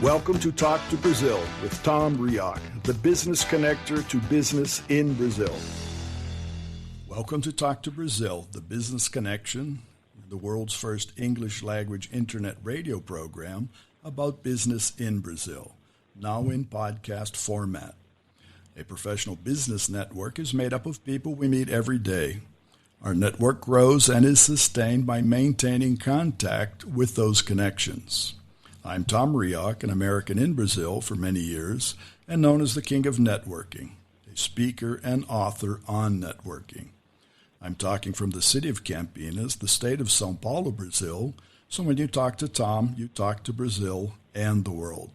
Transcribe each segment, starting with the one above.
Welcome to Talk to Brazil with Tom Reaoch, the business connector to business in Brazil. Welcome to Talk to Brazil, the business connection, the world's first English language internet radio program about business in Brazil, now in podcast format. A professional business network is made up of people we meet every day. Our network grows and is sustained by maintaining contact with those connections. I'm Tom Reaoch, an American in Brazil for many years and known as the King of Networking, a speaker and author on networking. I'm talking from the city of Campinas, the state of Sâo Paulo, Brazil, so when you talk to Tom, you talk to Brazil and the world.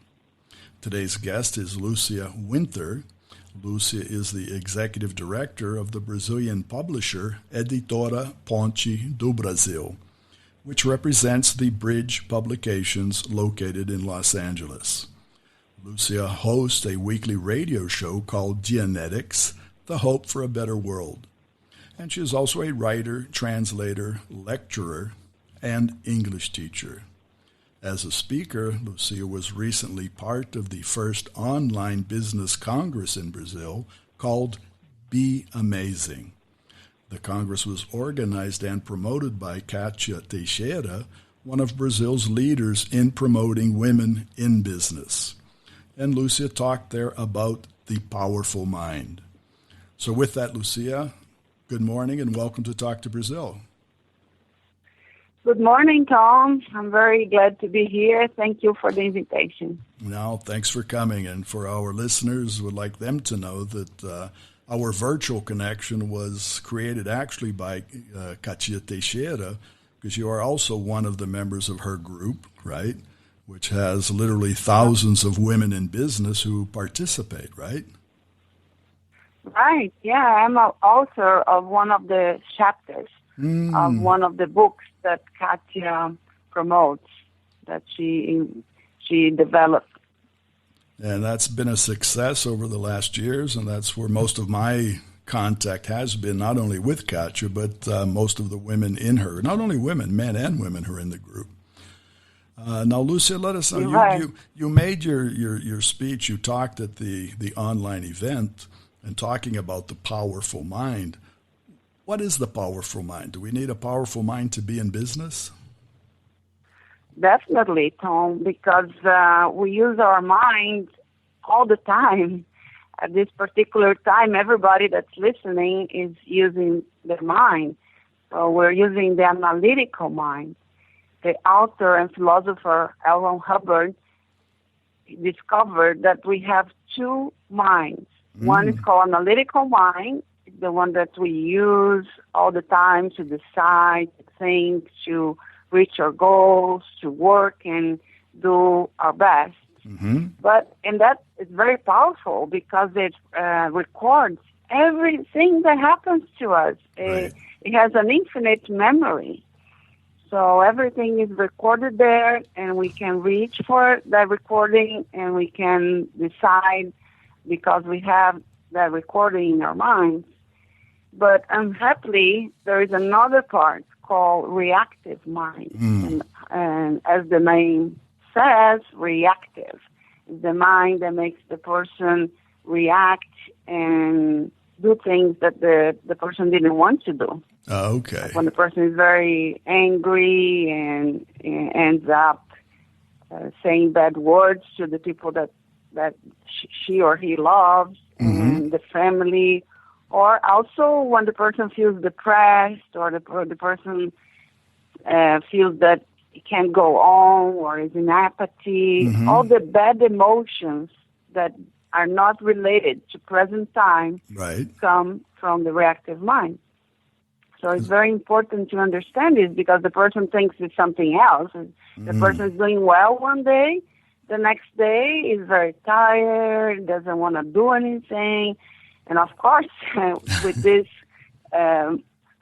Today's guest is Lucia Winther. Lucia is the executive director of the Brazilian publisher Editora Ponte do Brasil, which represents the Bridge publications located in Los Angeles. Lucia hosts a weekly radio show called Dianetics, The Hope for a Better World. And she is also a writer, translator, lecturer, and English teacher. As a speaker, Lucia was recently part of the first online business congress in Brazil called Be Amazing. The Congress was organized and promoted by Katia Teixeira, one of Brazil's leaders in promoting women in business. And Lucia talked there about the powerful mind. So with that, Lucia, good morning and welcome to Talk to Brazil. Good morning, Tom. I'm very glad to be here. Thank you for the invitation. Now, thanks for coming. And for our listeners, would like them to know that our virtual connection was created actually by Katia Teixeira, because you are also one of the members of her group, right? Which has literally thousands of women in business who participate, right? Right, yeah. I'm an author of one of the chapters of one of the books that Katia promotes, that she developed. And that's been a success over the last years, and that's where most of my contact has been, not only with Katia, but most of the women in her. Not only women, men and women who are in the group. Now, Lucia, let us know. You made your speech. You talked at the online event and talking about the powerful mind. What is the powerful mind? Do we need a powerful mind to be in business? Definitely, Tom, because we use our mind all the time. At this particular time, everybody that's listening is using their mind. So we're using the analytical mind. The author and philosopher L. Ron Hubbard discovered that we have two minds. One is called analytical mind, the one that we use all the time to decide, to think, to reach our goals, to work and do our best. Mm-hmm. And that is very powerful because it records everything that happens to us. Right. It has an infinite memory. So everything is recorded there, and we can reach for that recording, and we can decide because we have that recording in our minds. But unhappily, there is another part called reactive mind. And as the name says, reactive is the mind that makes the person react and do things that the person didn't want to do. Okay. When the person is very angry and ends up saying bad words to the people that she or he loves, and the family, or also when the person feels depressed, or the person feels that he can't go on, or is in apathy. All the bad emotions that are not related to present time come from the reactive mind. So it's very important to understand this, because the person thinks it's something else. The person is doing well one day, the next day is very tired, doesn't want to do anything. And of course, with this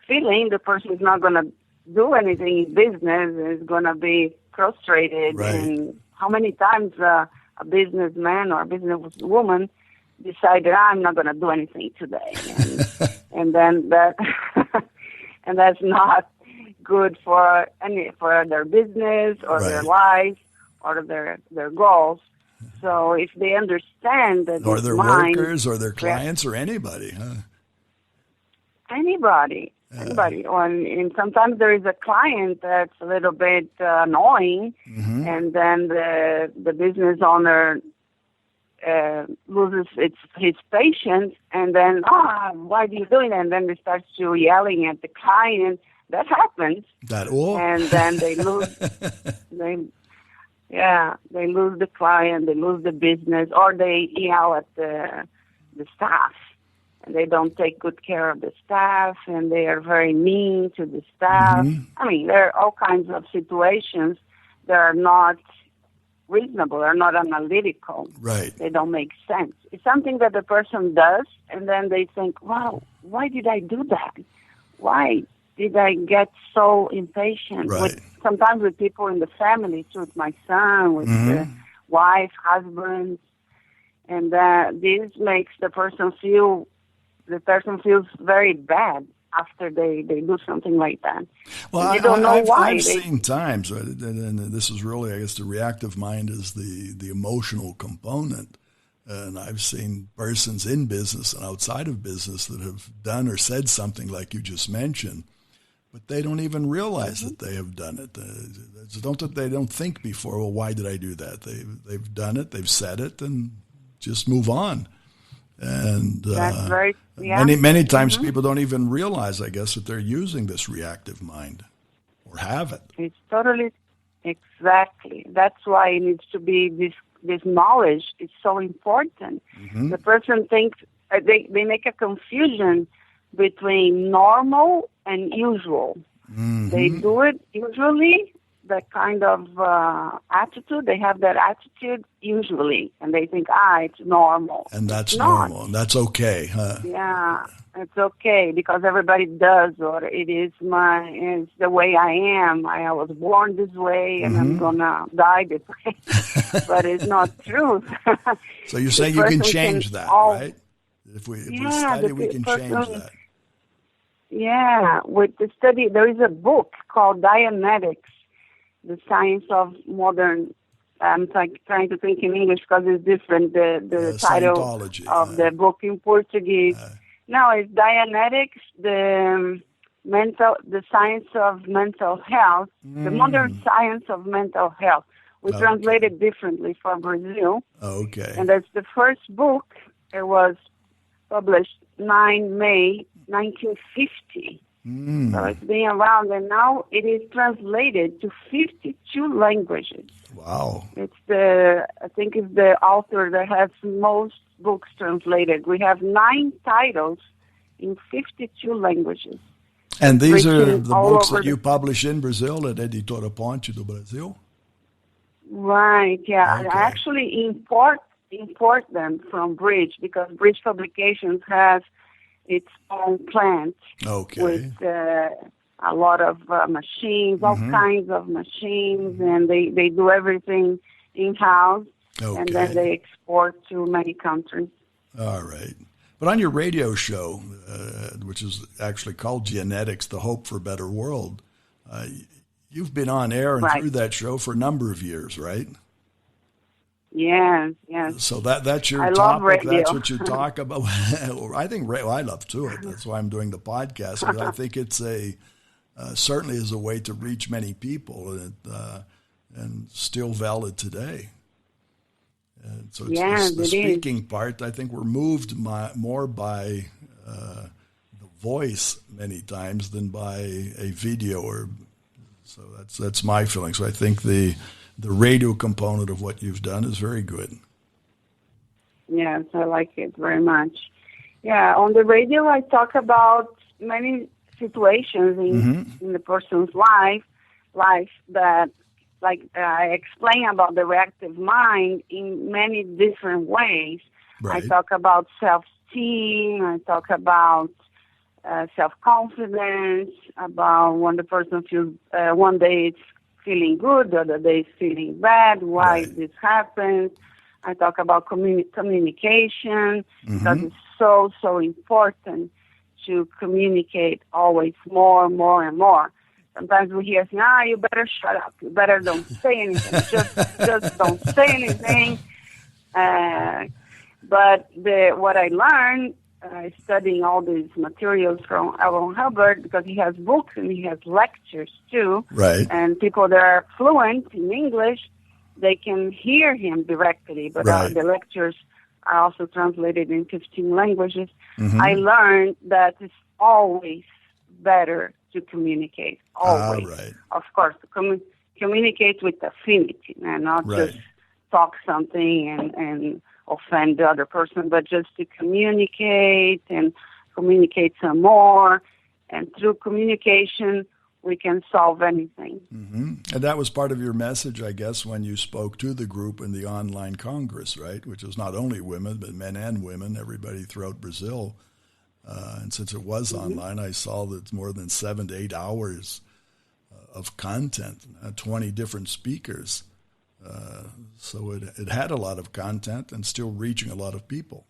feeling, the person is not going to do anything in business, is going to be frustrated. Right. And how many times a businessman or a businesswoman decided, I'm not going to do anything today. And then that, and that's not good for their business or their life or their goals. So if they understand that or their mind, workers or their clients or anybody, huh? Anybody. And sometimes there is a client that's a little bit annoying, and then the business owner loses his patience, and then, why are you doing that? And then they start to yelling at the client. That happens. And then they lose. They lose the client, they lose the business, or they yell at the staff. And they don't take good care of the staff, and they are very mean to the staff. I mean, there are all kinds of situations that are not reasonable, they're not analytical. Right. They don't make sense. It's something that the person does, and then they think, wow, why did I do that? Why did I get so impatient? Right. Sometimes with people in the family, too, with my son, with the wife, husband, and this makes the person feels very bad after they do something like that. Well, they don't know why. I've seen times, and this is really, I guess, the reactive mind is the emotional component. And I've seen persons in business and outside of business that have done or said something like you just mentioned, but they don't even realize that they have done it. They don't think before, well, why did I do that? They've done it, they've said it, and just move on. And that's very, yeah. many times people don't even realize, I guess, that they're using this reactive mind or have it. It's totally, exactly. That's why it needs to be this knowledge is so important. The person thinks, they make a confusion between normal and usual. They do it usually, that kind of attitude. They have that attitude usually, and they think, it's normal. And that's normal, and that's okay, huh? Yeah, it's okay because everybody does, or it's the way I am. I was born this way, and I'm gonna die this way. But it's not true. So you're saying you can change that, right? If we study, we can change that. Yeah, with the study, there is a book called Dianetics, the Science of Modern. I'm trying to think in English because it's different. The title of the book in Portuguese. No, it's Dianetics, the science of mental health, the modern science of mental health. We translate it differently for Brazil. Okay. And that's the first book. It was published 9 May 1950. So it's been around, and now it is translated to 52 languages. Wow. I think it's the author that has most books translated. We have 9 titles in 52 languages. And these are the books that you publish in Brazil at Editora Ponte do Brasil? Right, yeah. Okay. I actually import them from Bridge, because Bridge Publications has its own plant with a lot of machines, all kinds of machines, and they do everything in-house, and then they export to many countries. All right. But on your radio show, which is actually called Genetics, The Hope for a Better World, you've been on air and through that show for a number of years, right? Yes. So that's your topic. Love radio. That's what you talk about. I think I love too it. That's why I'm doing the podcast. Because I think it's certainly is a way to reach many people, and still valid today. And so it's the speaking part. I think we're moved more by the voice many times than by a video, so that's my feeling. So I think the radio component of what you've done is very good. Yes, I like it very much. Yeah, on the radio I talk about many situations in the person's life that, like, I explain about the reactive mind in many different ways. Right. I talk about self-esteem, I talk about self-confidence, about when the person feels one day it's feeling good, the other day it's feeling bad, why this happens. I talk about communication, because it's so important to communicate always more and more. Sometimes we hear, you better shut up. You better don't say anything. just don't say anything. But what I learned studying all these materials from L. Hubbard, because he has books and he has lectures too. Right. And people that are fluent in English, they can hear him directly. But the lectures are also translated in 15 languages. Mm-hmm. I learned that it's always better to communicate. Always. Right. Of course, communicate with affinity and not just talk something and offend the other person, but just to communicate and communicate some more. And through communication, we can solve anything. Mm-hmm. And that was part of your message, I guess, when you spoke to the group in the online Congress, right? Which was not only women, but men and women, everybody throughout Brazil. And since it was online, I saw that it's more than 7 to 8 hours of content, 20 different speakers. So it had a lot of content and still reaching a lot of people.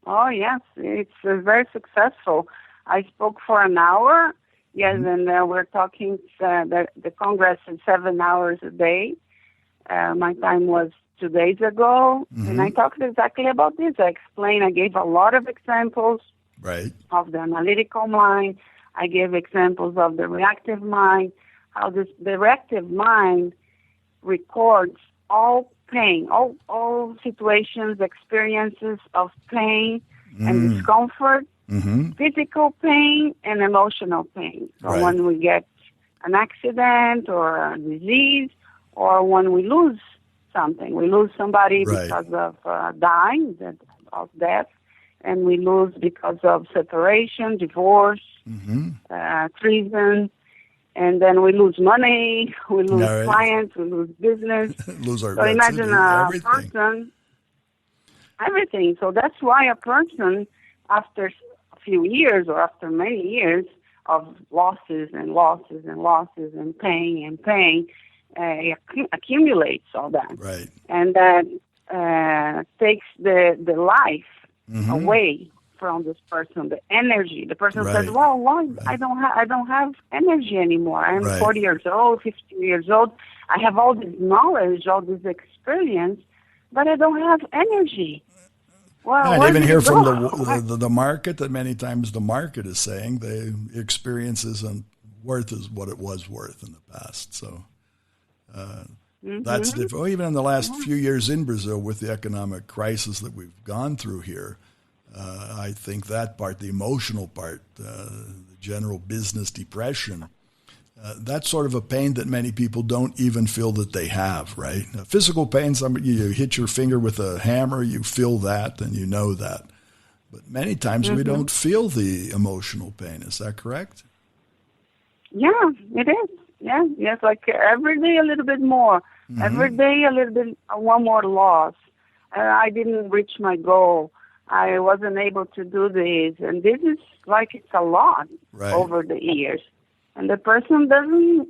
Oh, yes. It's very successful. I spoke for an hour. Yes, and we're talking, the Congress is 7 hours a day. My time was 2 days ago, and I talked exactly about this. I gave a lot of examples of the analytical mind. I gave examples of the reactive mind, how the reactive mind records all pain, all situations, experiences of pain and discomfort, physical pain and emotional pain. So when we get an accident or a disease, or when we lose something, we lose somebody because of dying, of death, and we lose because of separation, divorce, treason. And then we lose money, we lose clients, we lose business. Lose our so imagine person, everything. So that's why a person, after a few years or after many years of losses and losses and losses and pain, accumulates all that. Right. And that takes the life away from this person, the energy. The person says, well, why? I don't have energy anymore. I'm 40 years old, 50 years old. I have all this knowledge, all this experience, but I don't have energy. Well, and even hear from the market that many times the market is saying the experience isn't worth as what it was worth in the past. So that's different. Well, even in the last few years in Brazil with the economic crisis that we've gone through here, I think that part, the emotional part, the general business depression, that's sort of a pain that many people don't even feel that they have, right? Physical pain, you hit your finger with a hammer, you feel that and you know that. But many times we don't feel the emotional pain. Is that correct? Yeah, it is. Yeah, yes, like every day a little bit more. Every day a little bit, one more loss. I didn't reach my goal. I wasn't able to do this, and this is like it's a lot over the years. And the person doesn't.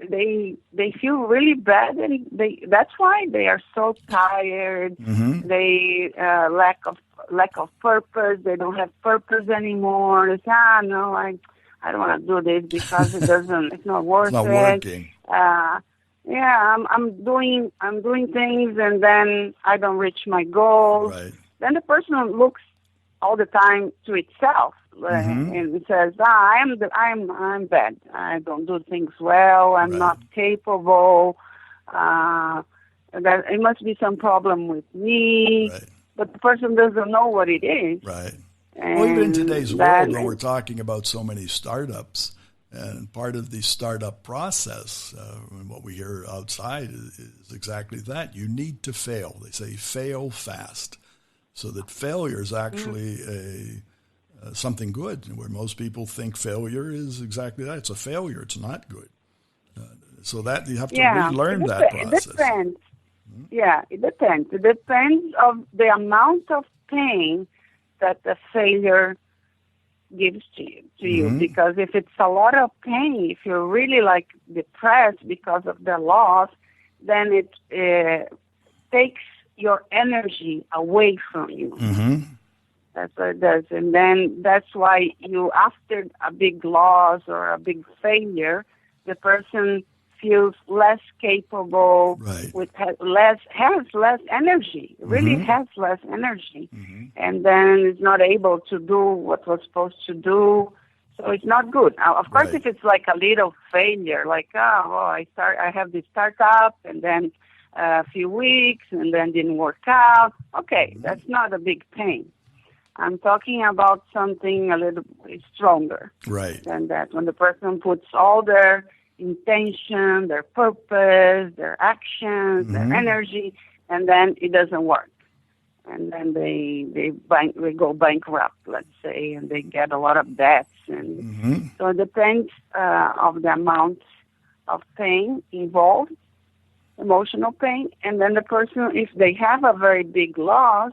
They feel really bad, and that's why they are so tired. They lack of purpose. They don't have purpose anymore. They say, no, I don't want to do this because it's not worth it. It's not working. I'm doing things, and then I don't reach my goals. Right. Then the person looks all the time to itself and says, I'm bad. I don't do things well. I'm not capable. That it must be some problem with me. Right. But the person doesn't know what it is. Right. Well, even in today's world, when we're talking about so many startups, and part of the startup process, and what we hear outside is exactly that. You need to fail. They say fail fast. So that failure is actually something good, where most people think failure is exactly that. It's a failure. It's not good. So that you have to relearn that process. It depends. Yeah, it depends. It depends on the amount of pain that the failure gives to you. Because if it's a lot of pain, if you're really like depressed because of the loss, then it takes your energy away from you. That's what it does. And then that's why after a big loss or a big failure, the person feels less capable, has less energy, really has less energy, and then is not able to do what was supposed to do. So it's not good. Now, of course, if it's like a little failure, like, I have this startup, and then a few weeks, and then didn't work out. Okay, that's not a big pain. I'm talking about something a little bit stronger than that. When the person puts all their intention, their purpose, their actions, their energy, and then it doesn't work. And then they go bankrupt, let's say, and they get a lot of debts. And so it depends of the amount of pain involved, emotional pain. And then the person, if they have a very big loss,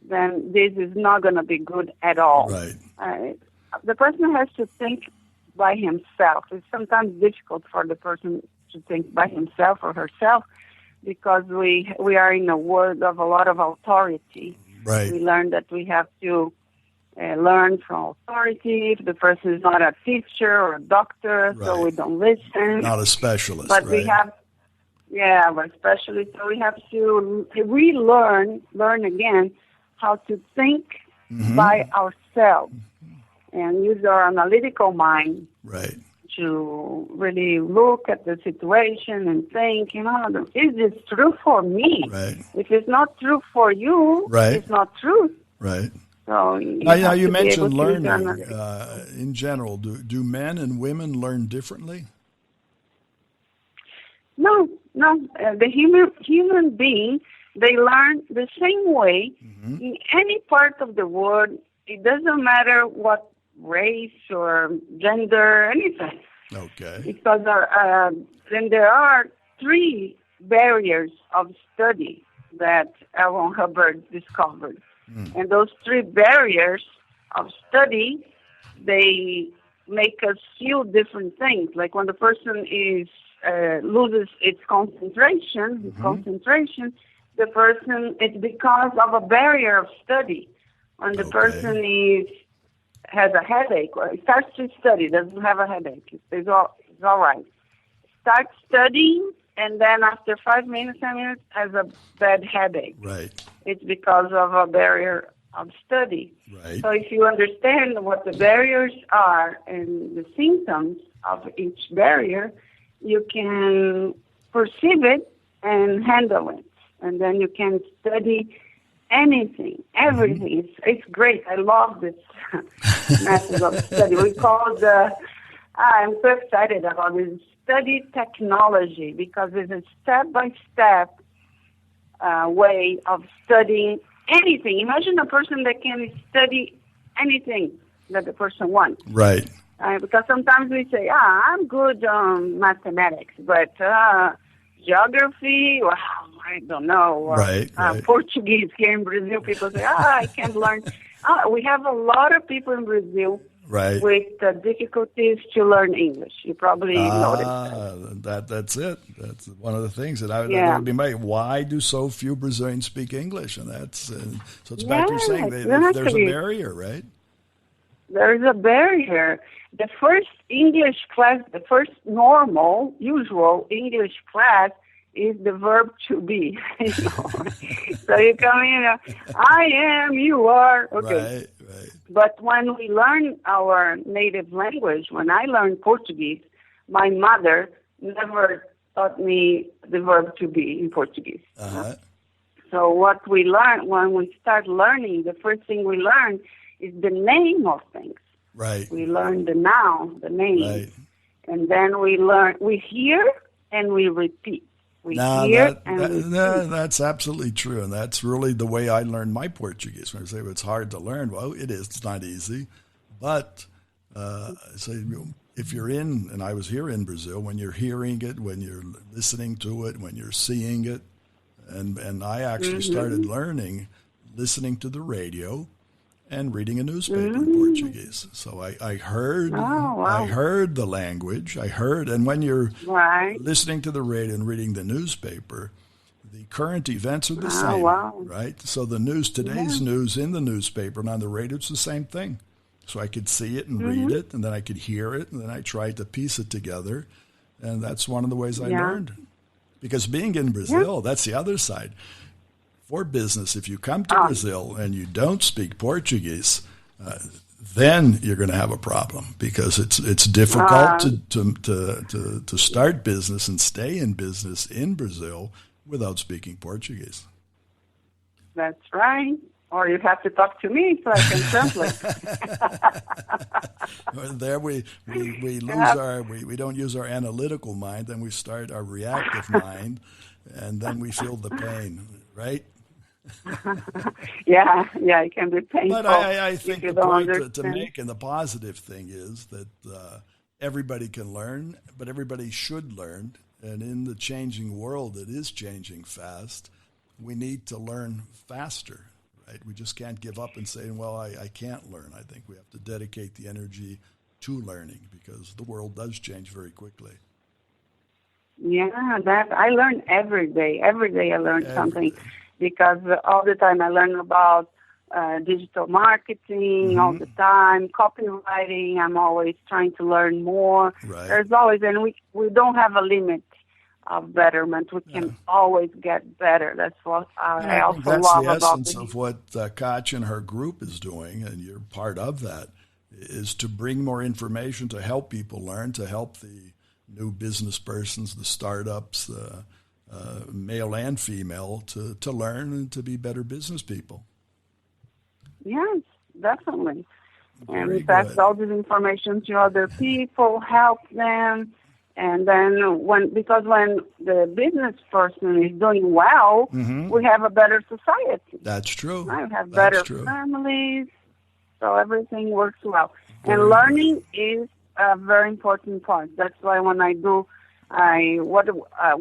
then this is not going to be good at all. The person has to think by himself. It's sometimes difficult for the person to think by himself or herself because we are in a world of a lot of authority. We learn that we have to learn from authority. If the person is not a teacher or a doctor, so we don't listen. Not a specialist, but we have, we're specialists, so we have to learn again how to think by ourselves and use our analytical mind to really look at the situation and think, is this true for me? If it's not true for you, it's not true. So now you mentioned learning. In general, do men and women learn differently? No. The human being, they learn the same way in any part of the world. It doesn't matter what race or gender, anything. Because then there are 3 barriers of study that L. Hubbard discovered. And those 3 barriers of study, they make us feel different things. Like when the person loses its concentration, the person, it's because of a barrier of study. When the person has a headache, or starts to study, doesn't have a headache, it's all right. Starts studying, and then after 5 minutes, 10 minutes, has a bad headache. It's because of a barrier of study. So if you understand what the barriers are and the symptoms of each barrier, you can perceive it and handle it. And then you can study anything, everything. It's great. I love this method of study. We call I'm so excited about this study technology because it's a step-by-step way of studying anything. Imagine a person that can study anything that the person wants. Because sometimes we say, I'm good on mathematics, but geography, I don't know. Portuguese here in Brazil, people say, I can't learn. We have a lot of people in Brazil with difficulties to learn English. You probably noticed that. That's it. That's one of the things that would be made. Why do so few Brazilians speak English? And that's so it's back to saying there's a barrier, right? There is a barrier. The first English class, the first normal, usual English class is the verb to be. So you come in, I am, you are. Okay. But when we learn our native language, when I learned Portuguese, my mother never taught me the verb to be in Portuguese. So what we learn, when we start learning, the first thing we learn is the name of things. We learn the noun, the name. And then we hear and we repeat. That's absolutely true. And that's really the way I learned my Portuguese. When I say it's hard to learn, well, it is. It's not easy. But if you're and I was here in Brazil, when you're hearing it, when you're listening to it, when you're seeing it, and I actually started learning, listening to the radio, and reading a newspaper in Portuguese. So I heard I heard the language. And when you're listening to the radio and reading the newspaper, The current events are the Oh, same, wow. right? So the news, today's news in the newspaper and on the radio, it's the same thing. So I could see it and read it, and then I could hear it, and then I tried to piece it together. And that's one of the ways I learned. Because being in Brazil, that's the other side. For business, if you come to Brazil and you don't speak Portuguese, then you're going to have a problem, because it's difficult to start business and stay in business in Brazil without speaking Portuguese. That's right. Or you have to talk to me so I can translate. There we lose we don't use our analytical mind, then we start our reactive mind, and then we feel the pain, right? Yeah, it can be painful. But I think the point to make, and the positive thing is that everybody can learn, but everybody should learn. And in the changing world that is changing fast, we need to learn faster, right? We just can't give up and say, well, I can't learn. I think we have to dedicate the energy to learning, because the world does change very quickly. Yeah, that I learn every day. Every day I learn something, because all the time I learn about digital marketing, all the time, copywriting. I'm always trying to learn more. Right. There's always, and we don't have a limit of betterment. We can always get better. That's what I also that's love the about essence of what Koch and her group is doing, and you're part of that, is to bring more information to help people learn, to help the new business persons, the startups, male and female, to learn and to be better business people. Yes, definitely. Very And pass good. all this information to other people, help them. And then when the business person is doing well, we have a better society. That's true. We have better families, so everything works well. And learning is a very important part. That's why when what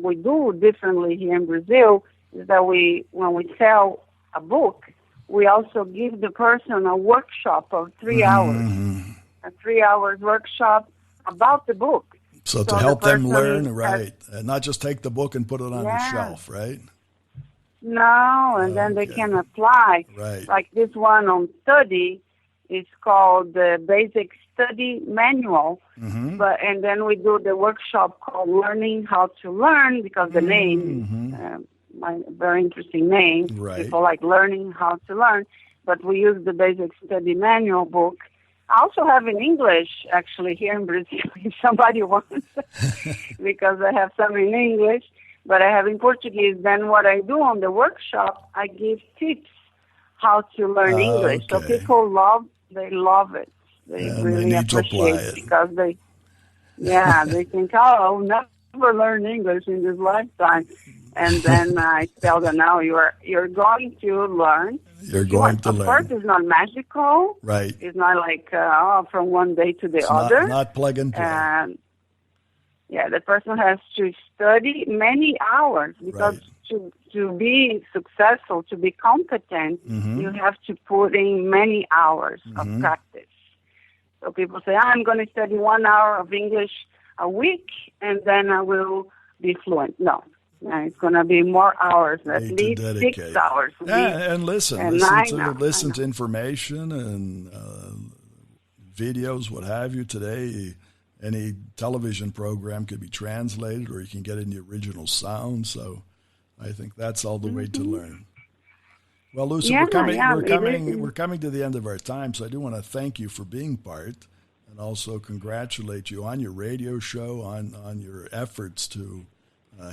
we do differently here in Brazil is that when we sell a book, we also give the person a workshop of 3 hours, a 3 hours workshop about the book. So to help them learn, right, and not just take the book and put it on the shelf, right? No, and then they can apply. Right. Like this one on study is called the Basic Study Manual. And then we do the workshop called Learning How to Learn, because the name, my very interesting name. Right. People like learning how to learn, but we use the Basic Study Manual book. I also have in English, actually, here in Brazil, if somebody wants, because I have some in English, but I have in Portuguese. Then what I do on the workshop, I give tips how to learn English. So people love it. They really appreciate it, because they think, they never learn English in this lifetime. And then I tell them, now you're going to learn. You're going to learn. Of course, it's not magical. Right. It's not like from one day to the other. Not plug and play. The person has to study many hours, because to be successful, to be competent, you have to put in many hours of practice. So people say, I'm going to study 1 hour of English a week, and then I will be fluent. No. It's going to be more hours, at least 6 hours a week. And listen to information and videos, what have you. Today, any television program could be translated, or you can get in the original sound. So I think that's all the way to learn. Well, Lucia, we're coming to the end of our time, so I do want to thank you for being part, and also congratulate you on your radio show, on your efforts to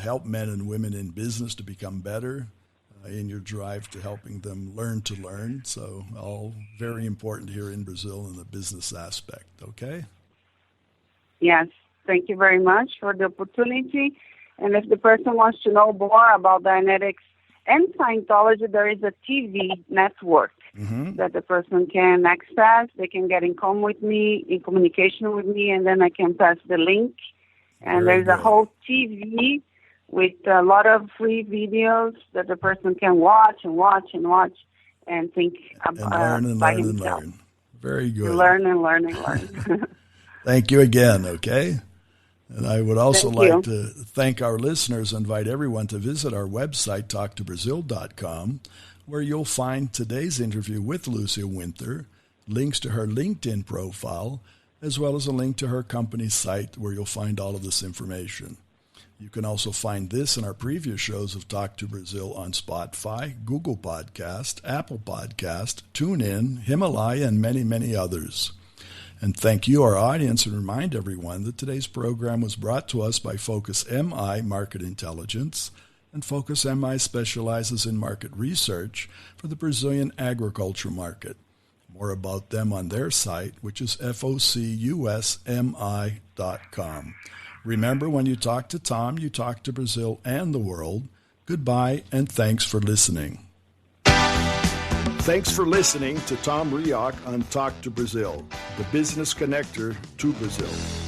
help men and women in business to become better, in your drive to helping them learn to learn. So all very important here in Brazil in the business aspect, okay? Yes, thank you very much for the opportunity. And if the person wants to know more about Dianetics and Scientology, there is a TV network that the person can access. They can get in communication with me, and then I can pass the link. And there's a whole TV with a lot of free videos that the person can watch and think about by himself. Very good. Learn. Thank you again, okay? And I would also like to thank our listeners and invite everyone to visit our website, TalkToBrazil.com, where you'll find today's interview with Lucia Winther, links to her LinkedIn profile, as well as a link to her company's site where you'll find all of this information. You can also find this and our previous shows of Talk to Brazil on Spotify, Google Podcast, Apple Podcast, TuneIn, Himalaya, and many, many others. And thank you, our audience, and remind everyone that today's program was brought to us by Focus MI Market Intelligence, and Focus MI specializes in market research for the Brazilian agriculture market. More about them on their site, which is focusmi.com. Remember, when you talk to Tom, you talk to Brazil and the world. Goodbye, and thanks for listening. Thanks for listening to Tom Reaoch on Talk to Brazil, the business connector to Brazil.